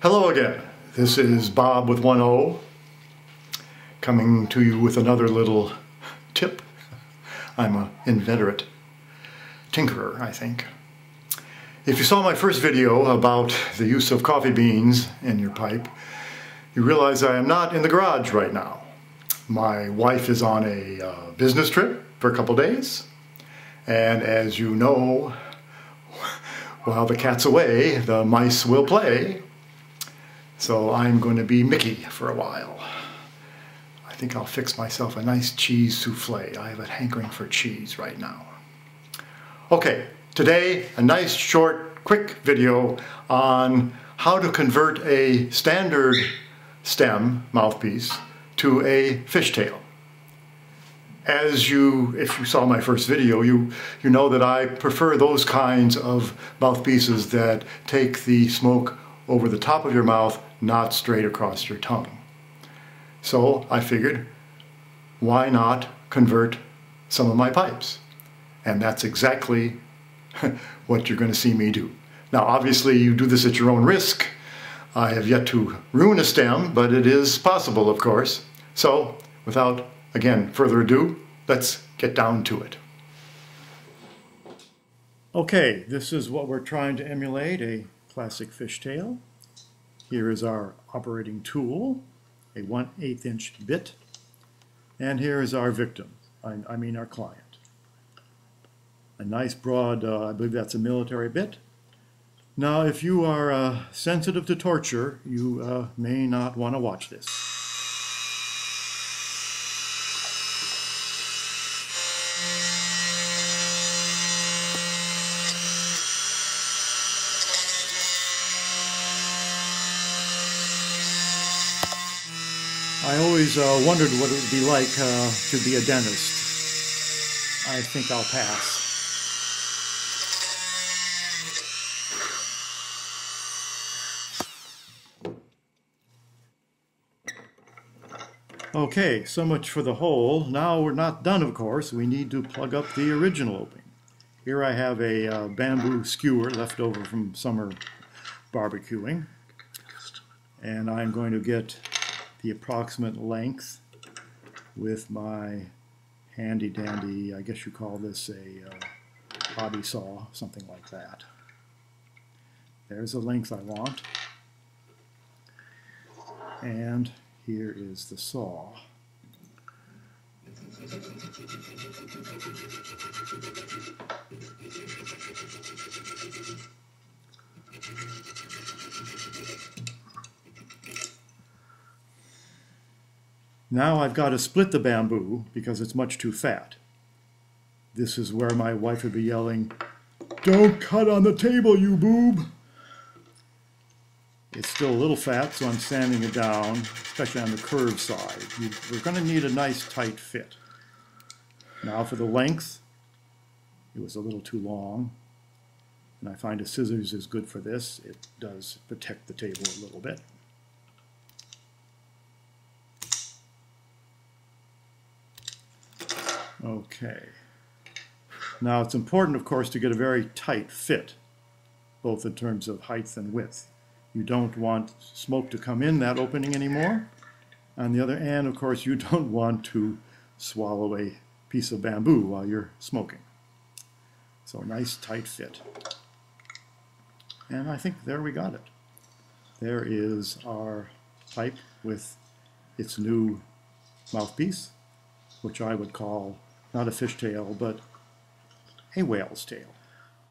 Hello again. This is Bob with 1O coming to you with another little tip. I'm an inveterate tinkerer, I think. If you saw my first video about the use of coffee beans in your pipe, you realize I am not in the garage right now. My wife is on a business trip for a couple days, and as you know, while the cat's away, the mice will play. So I'm going to be Mickey for a while. I think I'll fix myself a nice cheese souffle. I have a hankering for cheese right now. Okay, today a nice short quick video on how to convert a standard stem mouthpiece to a fishtail. If you saw my first video, you know that I prefer those kinds of mouthpieces that take the smoke over the top of your mouth, not straight across your tongue. So I figured, why not convert some of my pipes? And that's exactly what you're going to see me do. Now obviously you do this at your own risk. I have yet to ruin a stem, but it is possible, of course. So without, again, further ado, let's get down to it. Okay, this is what we're trying to emulate, a classic fishtail. Here is our operating tool, a 1/8 inch bit, and here is our victim, I mean our client. A nice broad, I believe that's a military bit. Now if you are sensitive to torture, you may not want to watch this. I always wondered what it would be like to be a dentist. I think I'll pass. Okay, so much for the hole. Now we're not done, of course. We need to plug up the original opening. Here I have a bamboo skewer left over from summer barbecuing. And I'm going to get the approximate length with my handy dandy, I guess you call this a hobby saw, something like that. There's the length I want. And here is the saw. Now I've got to split the bamboo because it's much too fat. This is where my wife would be yelling, "Don't cut on the table, you boob!" It's still a little fat, so I'm sanding it down, especially on the curved side. We're going to need a nice tight fit. Now for the length, it was a little too long, and I find a scissors is good for this. It does protect the table a little bit. Okay. Now it's important, of course, to get a very tight fit, both in terms of height and width. You don't want smoke to come in that opening anymore. On the other hand, of course, you don't want to swallow a piece of bamboo while you're smoking. So nice tight fit. And I think there we got it. There is our pipe with its new mouthpiece, which I would call not a fishtail, but a whale's tail.